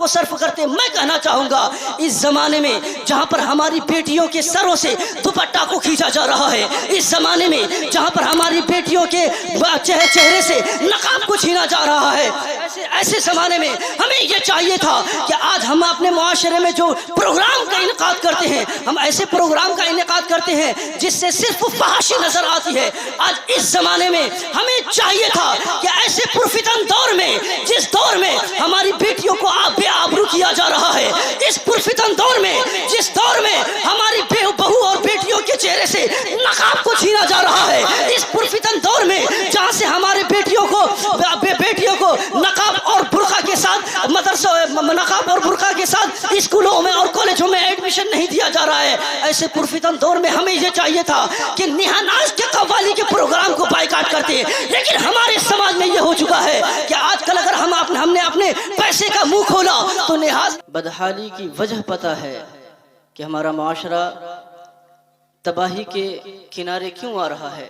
کو صرف کرتے. میں کہنا چاہوں گا اس زمانے میں جہاں پر ہماری بیٹیوں کے سروں سے دوپٹہ کو کھینچا جا رہا ہے، اس زمانے میں جہاں پر ہماری بیٹیوں کے چہرے سے نقاب کو چھینا جا رہا ہے، ایسے زمانے میں ہمیں یہ چاہیے تھا کہ آج ہم اپنے معاشرے میں جو پروگرام کا انعقاد کرتے ہیں، ہم ایسے پروگرام کا انعقاد کرتے ہیں جس سے صرف فحاشی نظر آتی ہے. آج اس زمانے میں ہمیں چاہیے تھا کہ ایسے پرفتن دور میں، جس دور میں ہماری بیٹیوں کو بے آبرو کیا جا رہا ہے، اس پرفتن دور میں جس دور میں ہماری بہو اور بیٹیوں کے چہرے سے نقاب کو چھینا جا رہا ہے، اس پرفتن دور میں جہاں سے ہمارے بیٹیوں کو نقاب اور برقع کے ساتھ نقاب اور برقع کے ساتھ اسکولوں میں اور کالجوں میں ایڈمیشن نہیں دیا جا رہا ہے، ایسے پرفتن دور میں ہمیں یہ چاہیے تھا کہ نہا ناز کے قوالی کے پروگرام کو بائیکاٹ کرتے. لیکن ہمارے سماج میں یہ ہو چکا ہے کہ آج کل اگر ہم نے اپنے پیسے کا منہ کھولا تو لحاظ. بدحالی کی وجہ پتہ ہے کہ ہمارا معاشرہ تباہی کے کنارے کیوں آ رہا ہے.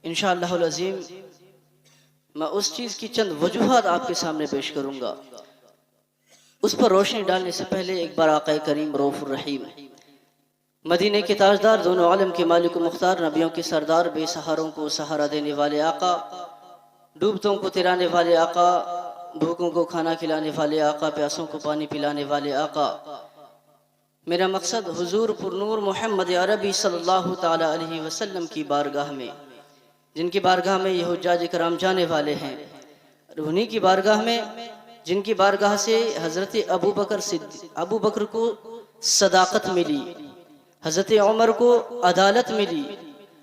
انشاءاللہ العظیم میں اس چیز کی چند وجوہات آپ کے سامنے پیش کروں گا. اس پر روشنی ڈالنے سے پہلے ایک بار آقا کریم رؤوف الرحیم، مدینے کے تاجدار، دونوں عالم کے مالک و مختار، نبیوں کے سردار، بے سہاروں کو سہارا دینے والے آقا، ڈوبتوں کو ترانے والے آقا، بھوکوں کو کھانا کھلانے والے آقا، پیاسوں کو پانی پلانے والے آقا. میرا مقصد حضور پر نور محمد عربی صلی اللہ تعالی علیہ وسلم کی بارگاہ میں، جن کی بارگاہ میں یہ حجاج کرام جانے والے ہیں، انہی کی بارگاہ میں جن کی بارگاہ سے حضرت ابو بکر کو صداقت ملی، حضرت عمر کو عدالت ملی،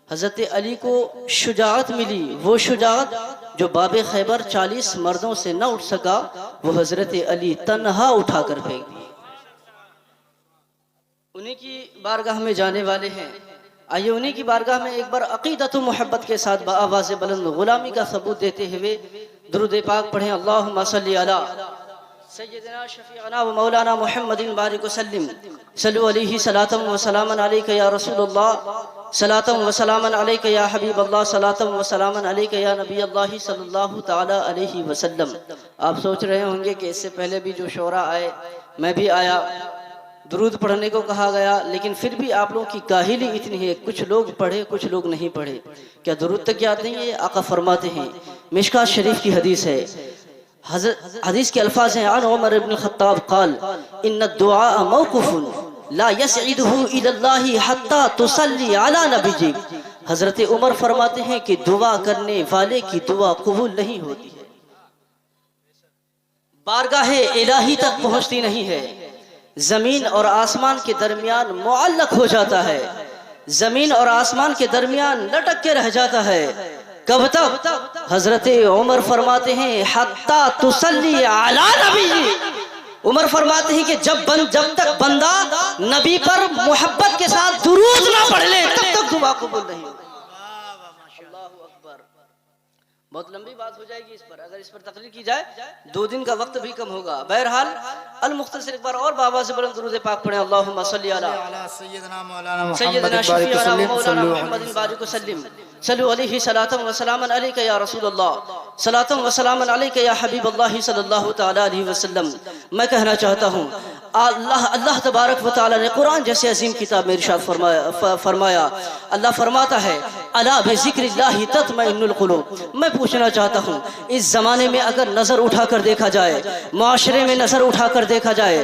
حضرت علی کو شجاعت ملی. وہ شجاعت جو باب خیبر 40 مردوں سے نہ اٹھ سکا، وہ حضرت علی تنہا اٹھا کر پھینک دی. انہی کی بارگاہ میں جانے والے ہیں. آئیے انہی کی بارگاہ میں ایک بار عقیدت و محبت کے ساتھ بآواز بلند غلامی کا ثبوت دیتے ہوئے درود پاک پڑھیں. اللہم صلی علی سیدنا شفیعنا و مولانا محمد بارک وسلم، صلو علیہ صلاۃ و سلاما علیک یا رسول اللہ، صلاۃ و سلاما علیک یا حبیب اللہ، صلاۃ و سلاما علیک یا نبی اللہ صلی اللہ تعالی علیہ وسلم. آپ سوچ رہے ہوں گے کہ اس سے پہلے بھی جو شعراء آئے، میں بھی آیا، درود پڑھنے کو کہا گیا، لیکن پھر بھی آپ لوگوں کی کاہلی اتنی ہے، کچھ لوگ پڑھے کچھ لوگ نہیں پڑھے. کیا درود تک یاد نہیں ہے؟ آقا فرماتے ہیں، مشکات شریف کی حدیث ہے، حدیث کے الفاظ ہیں، عن عمر بن الخطاب قال ان الدعاء موقف لا يسعده الى الله حتى تصلي على نبيك. حضرت عمر فرماتے ہیں کہ دعا کرنے والے کی دعا قبول نہیں ہوتی ہے، بارگاہ الہی تک پہنچتی نہیں ہے، زمین اور آسمان کے درمیان معلق ہو جاتا ہے، زمین اور آسمان کے درمیان لٹک کے رہ جاتا ہے. کب تک؟ حضرت عمر فرماتے ہیں حتی تصلی علی نبی. عمر فرماتے ہیں کہ جب تک بندہ نبی پر محبت کے ساتھ درود نہ پڑھ لے تب تک دعا قبول نہیں ہوگی. اللہ اکبر. بہت لمبی بات ہو جائے گی اس پر، اگر اس پر تقریر کی جائے 2 دن کا وقت بھی کم ہوگا. بہرحال المختصر ایک بار اور بابا سے بلند درود پاک پڑھیں. اللہم صلی علی سیدنا مولانا سیدنا شفیعنا محمد مولانا محمد بارک وسلم، صلو علیہ صلاۃ و سلاما علیک یا رسول اللہ، صلاۃ و سلاما علیک یا حبیب اللہ صلی اللہ تعالی علیہ وسلم. میں کہنا چاہتا ہوں اللہ تبارک و تعالی نے قرآن جیسے عظیم کتاب میں ارشاد فرمایا. اللہ فرماتا ہے الا بذکر اللہ تطمئن القلوب. میں پوچھنا چاہتا ہوں اس زمانے میں اگر نظر اٹھا کر دیکھا جائے، معاشرے میں نظر اٹھا کر دیکھا جائے،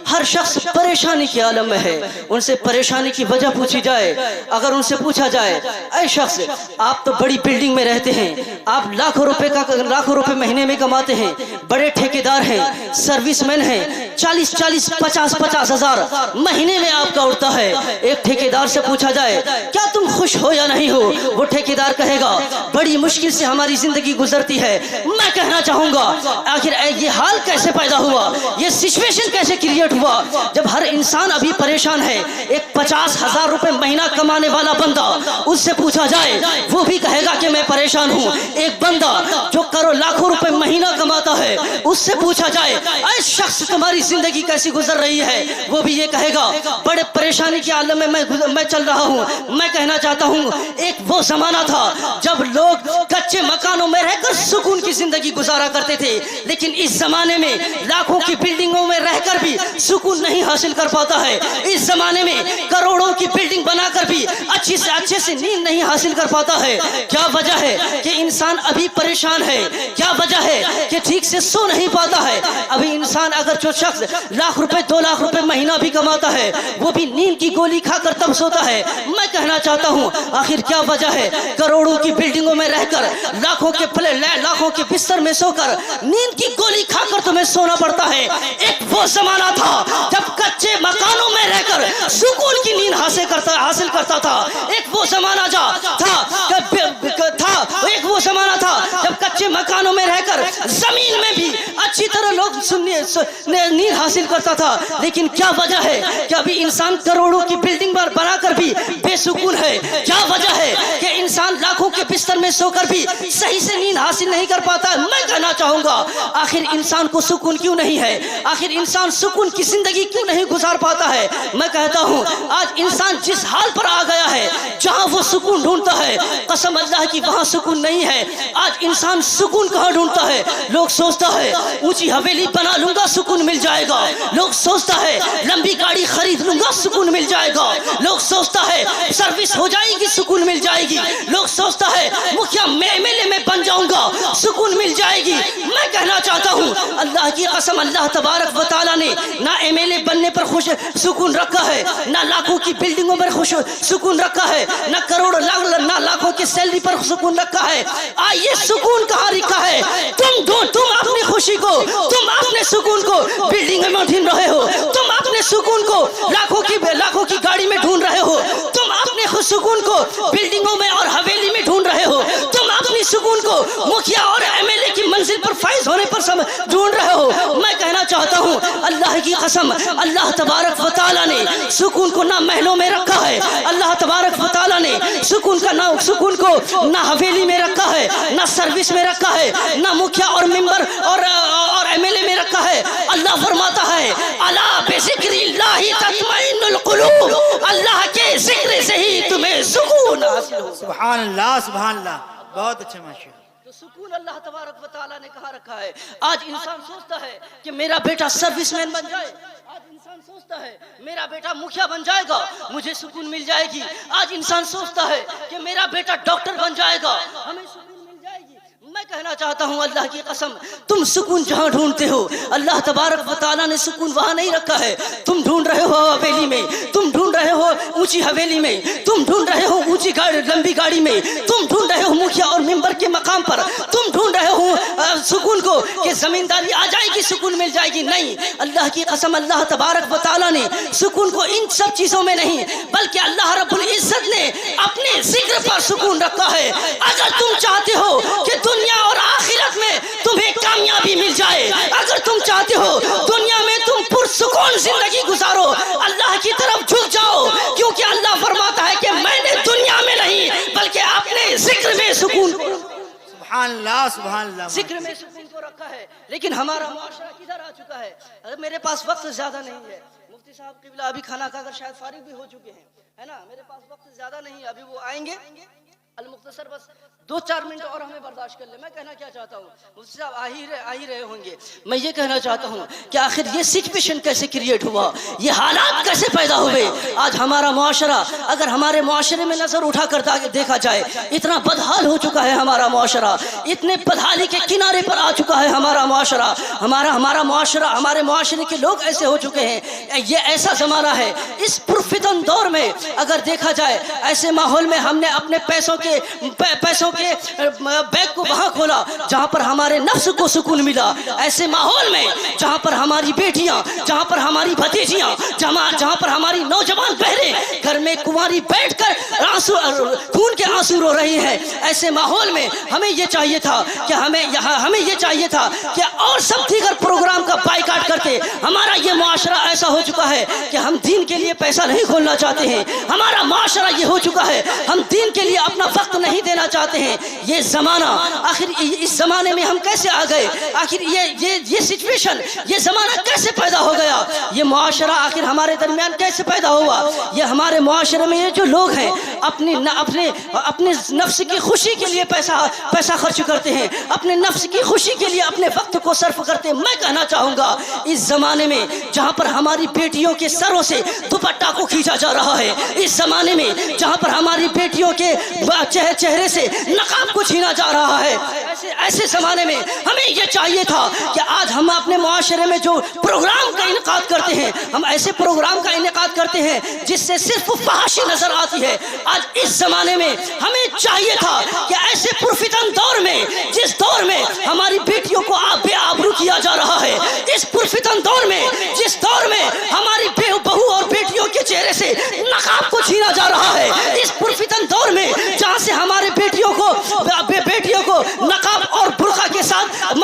ہر شخص پریشانی کے عالم میں ہے. ان سے پریشانی کی وجہ پوچھی جائے، اگر ان سے پوچھا جائے اے شخص آپ تو بڑی بلڈنگ میں رہتے ہیں، آپ لاکھوں روپے مہینے میں کماتے ہیں، بڑے ٹھیکیدار ہیں، سروس مین ہیں، 40-50 ہزار مہینے میں آپ کا اڑتا ہے. ایک ٹھیکیدار سے پوچھا جائے کیا تم خوش ہو یا نہیں ہو، وہ ٹھیکیدار کہے گا بڑی مشکل سے ہماری زندگی گزرتی ہے. میں کہنا چاہوں گا آخر یہ حال کیسے پیدا ہوا، یہ سچویشن کیسے کریٹ ہوا جب ہر انسان ابھی پریشان ہے. ایک 50,000 روپے مہینہ کمانے والا بندہ، اس سے پوچھا جائے وہ بھی کہے گا کہ میں پریشان ہوں. ایک بندہ جو لاکھوں روپے مہینہ کماتا ہے، اس سے پوچھا جائے اے شخص تمہاری زندگی کیسی گزر رہی ہے، وہ بھی یہ کہے گا بڑے پریشانی کے عالم میں میں چل رہا ہوں. میں کہنا چاہتا ہوں ایک وہ زمانہ تھا جب لوگ کچے مکانوں میں رہ کر سکون کی زندگی گزارا کرتے تھے، لیکن اس زمانے میں لاکھوں کی بلڈنگوں میں رہ کر بھی سکون نہیں حاصل کر پاتا ہے۔ اس زمانے میں کروڑوں کی بلڈنگ بنا کر بھی اچھے سے نیند نہیں حاصل کر پاتا ہے۔ کیا وجہ ہے کہ انسان ابھی پریشان ہے؟ کیا وجہ ہے کہ ٹھیک سے سو نہیں پاتا ہے؟ ابھی انسان اگر جو شخص لاکھ روپے 2 لاکھ روپے مہینہ بھی کماتا ہے وہ بھی نیند کی گولی کھا کر تب سوتا ہے۔ میں کہنا چاہتا ہوں آخر کیا وجہ ہے کروڑوں کی بلڈنگوں میں رہ کر لاکھوں کے بستر میں سو کر نیند کی گولی کھا کر تمہیں سونا پڑتا ہے؟ ایک وہ زمانہ تھا جب کچے مکانوں میں رہ کر سکون کی نیند حاصل کرتا تھا۔ ایک وہ زمانہ ایک وہ زمانہ تھا جب کچے مکانوں میں رہ کر زمین میں بھی اچھی طرح لوگ نیند حاصل کرتا تھا، لیکن کیا وجہ ہے کہ ابھی انسان کروڑوں کی بلڈنگ بنا کر بھی بے سکون ہے؟ کیا وجہ ہے کہ انسان لاکھوں کے بستر میں سو کر بھی صحیح سے نیند حاصل نہیں کر پاتا؟ میں کہنا چاہوں گا آخر انسان کو سکون کیوں نہیں ہے؟ آخر انسان سکون کی زندگی کیوں نہیں گزار پاتا ہے؟ میں کہتا ہوں آج انسان جس حال پر آ گیا ہے جہاں وہ سکون ڈھونڈتا ہے قسم اللہ کی وہاں سکون نہیں ہے۔ آج انسان سکون کہاں ڈھونڈتا ہے؟ لوگ سوچتا ہے اونچی حویلی بنا لوں گا سکون مل جائے گا، لوگ سوچتا ہے لمبی گاڑی خرید لوں گا سکون مل جائے گا، لوگ سوچتا ہے سروس ہو جائے گی سکون مل جائے گی، لوگ سوچتا ہے مکھیا میں MLA میں بن جاؤں گا سکون مل جائے گی۔ میں کہنا چاہتا ہوں اللہ کی قسم اللہ تبارک و تعالیٰ نے نہ MLA بننے پر سکون رکھا ہے، نہ لاکھوں کی بلڈنگوں پر سکون رکھا ہے، نہ لاکھوں کی سیلری پر سکون رکھا ہے۔ آئیے سکون کہاں رکھا ہے؟ تم اپنی خوشی کو، تم اپنے سکون کو بلڈنگ میں ڈھونڈ رہے ہو، تم اپنے سکون کو لاکھوں کی گاڑی میں ڈھونڈ رہے ہو، تم اپنے سکون کو بلڈنگوں میں اور حویلی میں ڈھونڈ رہے ہو، تم اپنی سکون کو مکھیا اور MLA کی منزل پر فائز ہونے پر ڈھونڈ رہے ہو۔ میں کہنا چاہتا ہوں اللہ کی قسم اللہ تبارک و تعالیٰ نے سکون کو نہ محلوں میں رکھا ہے، اللہ تبارک و تعالیٰ نے سکون کو نہ حویلی میں رکھا ہے، نہ سروس میں رکھا ہے، نہ مکھیا اور ممبر اور MLA میں رکھا ہے۔ اللہ فرماتا ہے الا بذکر اللہ تطمئن القلوب، اللہ کے ذکر سے ہی تمہیں سکون حاصل ہو۔ سبحان اللہ سبحان اللہ، بہت اچھا ماشاء اللہ۔ تو سکون اللہ تبارک و تعالیٰ نے کہاں رکھا ہے؟ آج انسان سوچتا ہے کہ میرا بیٹا سروس مین بن جائے، آج انسان سوچتا ہے میرا بیٹا مکھیا بن جائے گا مجھے سکون مل جائے گی، آج انسان سوچتا ہے کہ میرا بیٹا ڈاکٹر بن جائے گا ہمیں سکون مل جائے گی۔ میں کہنا چاہتا ہوں اللہ کی قسم تم سکون جہاں ڈھونڈتے ہو اللہ تبارک و تعالیٰ نے سکون وہاں نہیں رکھا ہے۔ تم ڈھونڈ رہے ہو حویلی میں، تم ڈھونڈ رہے ہو اونچی حویلی میں، تم ڈھونڈ رہے ہو اونچی لمبی گاڑی میں، تم ڈھونڈ رہے ہو مکھیا اور ممبر کے مقام پر، تم ڈھونڈ رہے ہو سکون کو کہ زمینداری آ جائے گی سکون مل جائے گی۔ نہیں، اللہ کی قسم اللہ تبارک و تعالیٰ نے سکون کو ان سب چیزوں میں نہیں بلکہ اللہ رب العزت نے اپنے ذکر پر سکون رکھا ہے۔ اگر تم چاہتے ہو کہ دنیا اور آخرت میں تمہیں کامیابی مل جائے، اگر تم چاہتے ہو دنیا میں تم پرسکون زندگی گزارو، اللہ کی طرف جھک جاؤ، کیونکہ اللہ فرماتا ہے کہ میں نے دنیا میں نہیں بلکہ اپنے ذکر میں سکون کو، سبحان اللہ سبحان اللہ، ذکر میں سکون کو رکھا ہے۔ لیکن ہمارا معاشرہ کدھر آ چکا ہے؟ میرے پاس وقت زیادہ نہیں ہے، مفتی صاحب قبلہ ابھی کھانا کھا کر شاید فارغ بھی ہو چکے ہیں، ہے نا، میرے پاس وقت زیادہ نہیں ہے، ابھی وہ آئیں گے المختصر بس 2-4 منٹ اور ہمیں برداشت کر لیں۔ میں کہنا کیا چاہتا ہوں مفتی صاحب آ ہی رہے ہوں گے، میں یہ کہنا چاہتا ہوں کہ آخر یہ سچویشن کیسے کریٹ ہوا، یہ حالات کیسے پیدا ہوئے؟ آج ہمارا معاشرہ اگر ہمارے معاشرے میں نظر اٹھا کر دیکھا جائے اتنا بدحال ہو چکا ہے ہمارا معاشرہ، اتنے بدحالی کے کنارے پر آ چکا ہے ہمارا معاشرہ، ہمارا معاشرہ، ہمارے معاشرے کے لوگ ایسے ہو چکے ہیں۔ یہ ایسا زمانہ ہے اس پرفتن دور میں اگر دیکھا جائے ایسے ماحول میں ہم نے اپنے پیسوں کے بیگ کو وہاں کھولا جہاں پر ہمارے نفس کو سکون ملا، ایسے ماحول میں جہاں پر ہماری بیٹیاں، جہاں پر ہماری بھتیجیاں، جہاں پر ہماری نوجوان بہنیں گھر میں کنواری بیٹھ کر خون کے آنسو رو رہی ہیں، ایسے ماحول میں ہمیں یہ چاہیے تھا کہ اور سب دیگر پروگرام کا بائیکاٹ کرتے ہمارا یہ معاشرہ ایسا ہو چکا ہے کہ ہم دین کے لیے پیسہ نہیں کھولنا چاہتے ہیں. ہمارا معاشرہ یہ ہو چکا ہے, ہم دین کے لیے اپنا وقت نہیں دینا چاہتے ہیں. یہ زمانہ آخر اس زمانے میں ہم کیسے آ گئے؟ آخر یہ سچویشن, یہ زمانہ کیسے پیدا ہو گیا؟ یہ معاشرہ آخر ہمارے درمیان کیسے پیدا ہوا؟ یہ ہمارے معاشرے میں یہ جو لوگ ہیں اپنے نفس کی خوشی کے لیے پیسہ خرچ کرتے ہیں, اپنے نفس کی خوشی کے لیے اپنے وقت کو صرف کرتے ہیں. میں کہنا چاہوں گا اس زمانے میں جہاں پر ہماری بیٹیوں کے سروں سے دوپٹہ کو کھینچا جا رہا ہے, اس زمانے میں جہاں پر ہماری بیٹیوں کے چہرے سے نقاب کو چھینا جا رہا ہے, ایسے زمانے میں ہمیں یہ چاہیے تھا کہ آج ہم اپنے معاشرے میں جو پروگرام کا انعقاد کرتے ہیں, ہم ایسے پروگرام کا انعقاد کرتے ہیں جس سے صرف فحاشی نظر آتی ہے. آج اس زمانے میں ہمیں چاہیے تھا کہ ایسے پرفتن دور میں, جس دور میں ہماری بیٹیوں کو بے آبرو کیا جا رہا ہے, اس پرفتن دور میں جس دور میں ہماری بہو اور بیٹیوں کے چہرے سے نقاب کو چھینا جا رہا ہے, اس پرفتن دور میں جہاں سے ہمارے بیٹیوں کو نقاب اور برقع کے ساتھ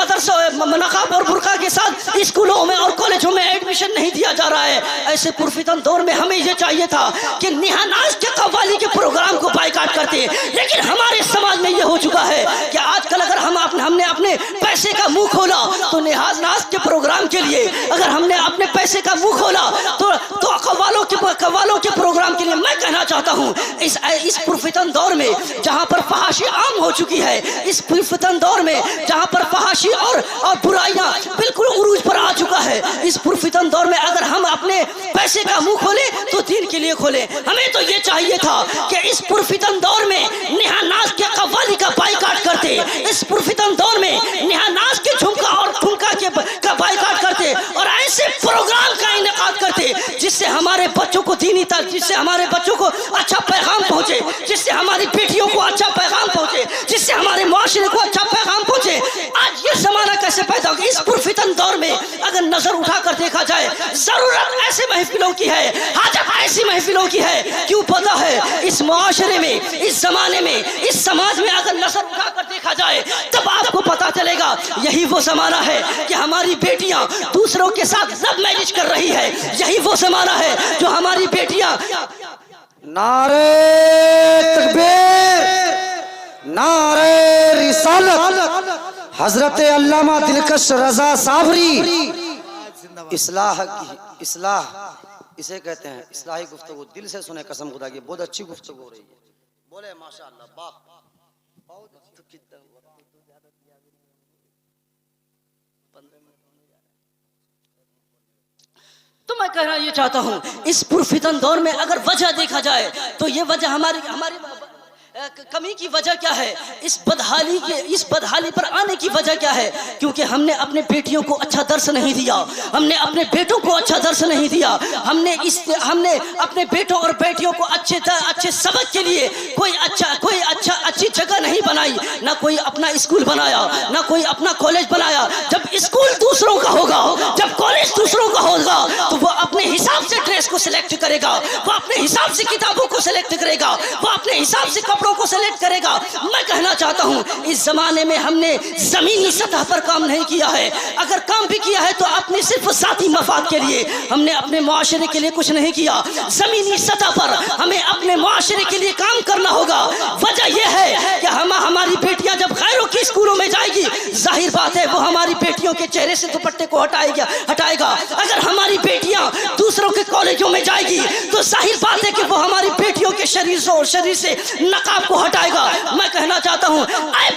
نقاب اور برقع کے ساتھ اسکولوں میں اور کالجوں میں ایڈمیشن نہیں دیا جا رہا ہے, ایسے پرفتن دور میں ہمیں یہ چاہیے تھا کہ نہا ناز کے قوالی کے پروگرام کو بائیکاٹ کرتے. لیکن ہمارے سماج میں یہ ہو چکا ہے کہ آج کل اگر ہم نے اپنے پیسے کا منہ کھولا تو نہاز ناز کے پروگرام کے لیے, اگر ہم نے اپنے پیسے کا منہ کھولا تو قوالوں کے پروگرام کے لیے. میں کہنا چاہتا ہوں اس پرفتن دور میں جہاں پر فحاشی عام ہو چکی ہے, اس پرفتن دور میں جہاں پر فحاشی اور برائیاں بالکل عروج پر آ چکا ہے, اس پرفتن دور میں اگر ہم اپنے پیسے کا منہ کھولیں تو دین کے لیے کھولیں. ہمیں تو یہ چاہیے تھا کہ اس پرفتن دور میں نہا ناز کے قوالی کا بائیکاٹ کرتے, اس پرفتن دور میں نہا ناز کے جھمکا اور ٹھمکا کا بائیکاٹ کرتے اور ایسے پروگرام کا انعقاد کرتے جس سے ہمارے بچوں کو جس سے ہمارے بچوں کو اچھا پیغام پہنچے, جس سے ہماری بیٹیوں کو اچھا پیغام پہنچے, جس سے ہمارے معاشرے کو اچھا پیغام پہنچے. آج یہ زمانہ کیسے پیدا ہو گیا؟ اس پرفتن دور میں اگر نظر اٹھا کر دیکھا جائے, ضرورت ایسے محفلوں کی ہے, حاجت ایسی محفلوں کی ہے. کیوں پتہ ہے اس معاشرے میں, اس زمانے میں, اس سماج میں اگر نظر اٹھا کر دیکھا جائے تب آپ کو پتا چلے گا یہی وہ زمانہ ہے کہ ہماری بیٹیاں دوسروں کے ساتھ لو میرج کر رہی ہے. یہی وہ زمانہ ہے جو ہماری بیٹیاں نعرے تکبیر, نعرے رسالت, حضرت علامہ دلکش رضا صابری. اصلاح اسے کہتے ہیں اصلاحی گفتگو. دل سے سنے قسم خدا کی, بہت اچھی گفتگو ہو رہی ہے. بولے ماشاءاللہ, باپ تو میں کہنا یہ چاہتا ہوں اس پرفتن دور میں اگر وجہ دیکھا جائے تو یہ وجہ ہماری کمی کی وجہ کیا ہے؟ اس بدحالی پر آنے کی وجہ کیا ہے؟ کیونکہ ہم نے اپنے بیٹیوں کو اچھا درس نہیں دیا, ہم نے اپنے بیٹوں کو اچھا درس نہیں دیا, ہم نے اپنے بیٹوں اور بیٹیوں کو اچھے سبق کے لیے کوئی اچھی جگہ نہیں بنائی, نہ کوئی اپنا اسکول بنایا, نہ کوئی اپنا کالج بنایا. جب اسکول دوسروں کا ہوگا, جب کالج دوسروں کا ہوگا تو وہ اپنے حساب سے ڈریس کو سلیکٹ کرے گا, وہ اپنے حساب سے کتابوں کو سلیکٹ کرے گا, وہ اپنے حساب سے کپڑوں کو سلیکٹ کرے گا. میں کہنا چاہتا ہوں اس زمانے میں ہم نے زمینی سطح پر کام نہیں کیا ہے. اگر کام بھی کیا ہے تو اپنے صرف ذاتی مفاد کے لیے, ہم نے اپنے معاشرے کے لیے کچھ نہیں کیا. زمینی سطح پر ہمیں اپنے معاشرے کے لیے کام کرنا ہوگا. وجہ یہ ہے کہ ہماری بیٹیاں جب غیروں کی اسکولوں میں جائے گی, ظاہر بات ہے وہ ہماری بیٹیوں کے چہرے سے دوپٹے کو ہٹائے گا. اگر ہماری بیٹیاں دوسروں کے کالجوں میں جائے گی تو ظاہر بات ہے کہ وہ ہماری بیٹیوں کے شریر سے نقاب کو ہٹائے گا. میں کہنا چاہتا ہوں اے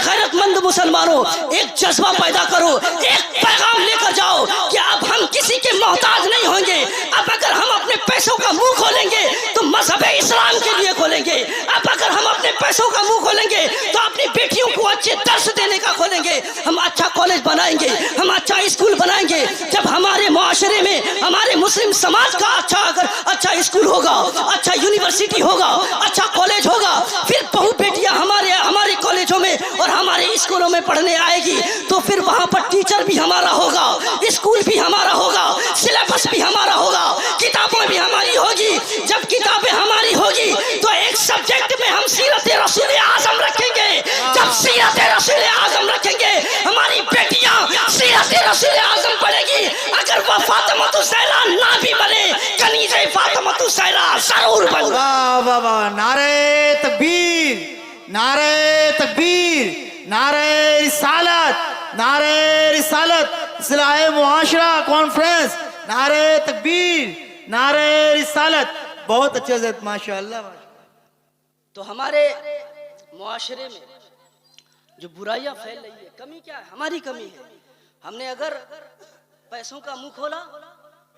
غیرت مند مسلمانوں, ایک جذبہ پیدا کرو, ایک پیغام لے کر جاؤ کہ اب ہم کسی کے محتاج نہیں ہوں گے. اب اگر ہم اپنے پیسوں کا منہ کھولیں گے تو مذہب اسلام کے لیے کھولیں گے. اب اگر ہم اپنے پیسوں کا منہ کھولیں گے تو اپنی بیٹیوں کو اچھے درس دینے کا کھولیں گے. ہم اچھا کالج بنائیں گے, ہم اچھا اسکول بنائیں گے. جب ہمارے معاشرے میں ہمارے مسلم سماج کا اچھا اسکول ہوگا, اچھا یونیورسٹی ہوگا, اچھا کالج ہوگا, پھر بہو بیٹیاں ہمارے کالجوں میں اور ہمارے اسکولوں میں پڑھنے آئے گی تو پھر وہاں پر ٹیچر بھی ہمارا ہوگا, اسکول بھی ہمارا ہوگا, سلیبس بھی ہمارا ہوگا, کتابیں بھی ہماری ہوگی. جب کتابیں ہماری ہوگی تو ایک سبجیکٹ میں ہم سیرت رسول اعظم رکھیں گے. جب سیرت رسول اعظم رکھیں گے ہماری بیٹیاں سیرت رسول اعظم پڑھے گی. اگر وہ فاطمہ الزہرا نہ بھی بنے کنیزہ فاطمہ الزہرا ضرور بن. واہ واہ واہ، نعرہ تکبیر، نعرہ تکبیر، نعرہ رسالت، نعرہ رسالت، اصلاح معاشرہ کانفرنس، نعرہ تکبیر، نعرہ رسالت. بہت اچھے حضرت، ماشاء اللہ. تو ہمارے معاشرے میں جو برائیاں پھیل رہی ہے، کمی کیا ہے؟ ہماری کمی ہے. ہم نے اگر پیسوں کا منہ کھولا،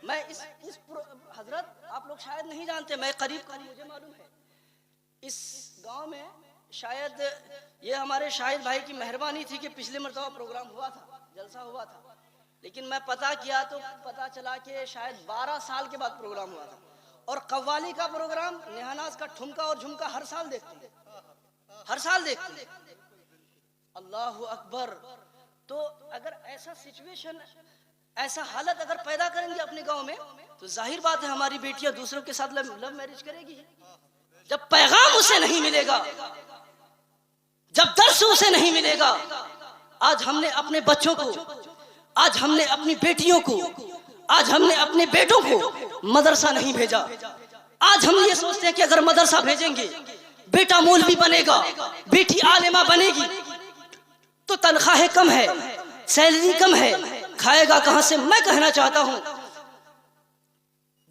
میں اس حضرت آپ لوگ شاید نہیں جانتے، میں قریب کا مجھے معلوم ہے، اس گاؤں میں شاید یہ ہمارے شاہد بھائی کی مہربانی تھی کہ پچھلے مرتبہ پروگرام ہوا تھا، جلسہ ہوا تھا، لیکن میں پتہ کیا تو پتہ چلا کہ شاید 12 سال کے بعد پروگرام ہوا تھا. اور قوالی کا پروگرام نہاناز کا ٹھمکا اور جھمکا ہر سال دیکھتے ہیں، ہر سال دیکھتے ہیں. اللہ اکبر. تو اگر ایسا سچویشن، ایسا حالت اگر پیدا کریں گے اپنے گاؤں میں تو ظاہر بات ہے ہماری بیٹیاں دوسروں کے ساتھ لو میرج کرے گی. جب پیغام اسے نہیں ملے گا، جب درس اسے نہیں ملے گا. آج ہم نے اپنے بچوں کو، آج ہم نے اپنی بیٹیوں کو، آج ہم نے اپنے بیٹوں کو مدرسہ نہیں بھیجا. آج ہم یہ سوچتے ہیں کہ اگر مدرسہ بھیجیں گے بیٹا مولوی بنے گا، بیٹی عالمہ بنے گی تو تنخواہ کم ہے، سیلری کم ہے، کھائے گا کہاں سے؟ میں کہنا چاہتا ہوں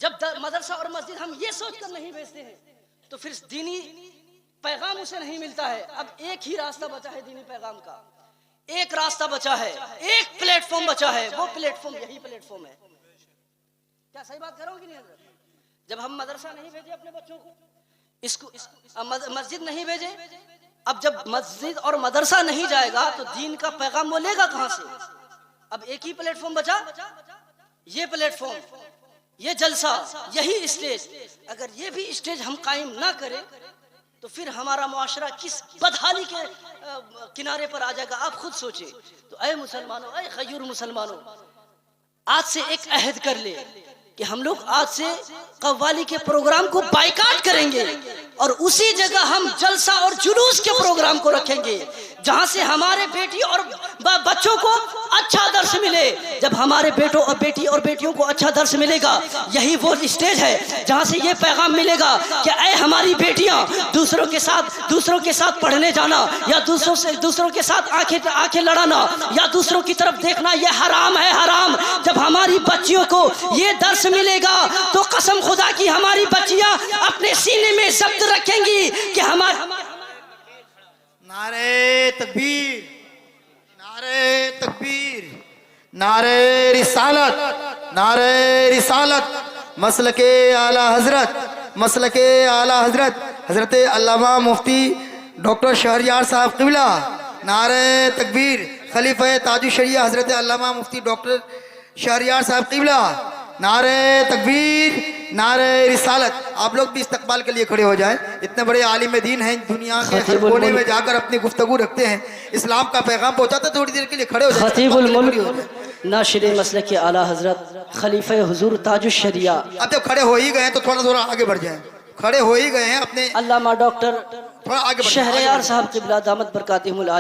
جب مدرسہ اور مسجد ہم یہ سوچ کر نہیں بھیجتے ہیں تو پھر دینی پیغام اسے نہیں ملتا ہے. اب ایک ہی راستہ بچا ہے دینی پیغام کا، ایک راستہ بچا ہے، ایک پلیٹ فارم بچا ہے، وہ پلیٹ فارم یہی پلیٹ فارم ہے. کیا صحیح بات کر رہا ہوں کہ نہیں حضرت؟ جب ہم مدرسہ نہیں بھیجے اپنے بچوں کو، مسجد نہیں بھیجے، اب جب مسجد اور مدرسہ نہیں جائے گا تو دین کا پیغام وہ لے گا کہاں سے؟ اب ایک ہی پلیٹ فارم بچا، یہ پلیٹ فارم، یہ جلسہ، یہی اسٹیج. اگر یہ بھی اسٹیج ہم قائم نہ کریں تو پھر ہمارا معاشرہ کس بدحالی کے کنارے پر آ جائے گا آپ خود سوچیں. تو اے مسلمانوں، اے غیور مسلمانوں، آج سے ایک عہد کر لے کہ ہم لوگ آج سے قوالی کے پروگرام کو بائیکاٹ کریں گے اور اسی جگہ ہم جلسہ اور جلوس کے پروگرام کو رکھیں گے جہاں سے ہمارے بیٹی اور بچوں کو اچھا درس ملے. جب ہمارے بیٹوں اور بیٹیوں کو اچھا درس ملے گا، یہی وہ اسٹیج ہے جہاں سے یہ پیغام ملے گا کہ اے ہماری بیٹیاں، دوسروں کے ساتھ پڑھنے جانا یا دوسروں کے ساتھ آنکھیں لڑانا یا دوسروں کی طرف دیکھنا یہ حرام ہے، حرام. جب ہماری بچیوں کو یہ درس ملے گا تو قسم خدا کی ہماری بچیاں اپنے سینے میں ضبط رکھیں گی کہ ہمارا نعرہ تکبیر، نعرہ تکبیر، نعرہ رسالت، نعرہ رسالت. مسلک اعلی حضرت، مسلک اعلی حضرت حضرت علامہ مفتی ڈاکٹر شہریار صاحب قبلہ. نعرہ تکبیر. خلیفہ تاج الشریعہ حضرت علامہ مفتی ڈاکٹر شہریار صاحب قبلہ. نعرہ تکبیر، نعرہ رسالت. آپ لوگ بھی استقبال کے لیے کھڑے ہو جائیں. اتنے بڑے عالم دین ہیں، دنیا کے ہر کونے میں جا کر اپنی گفتگو رکھتے ہیں، اسلام کا پیغام پہنچاتے. تھوڑی دیر کے لیے کھڑے ہو جائیں. خطیب الملک ناشر مسلک اعلی حضرت خلیفہ حضور تاج الشریعہ. اب جب کھڑے ہو ہی گئے ہیں تو تھوڑا آگے بڑھ جائیں. کھڑے ہو ہی گئے ہیں، اپنے علامہ ڈاکٹر تھوڑا آگے بڑھ جائیں. شہریار صاحب قبلہ دامت برکاتہم العالیہ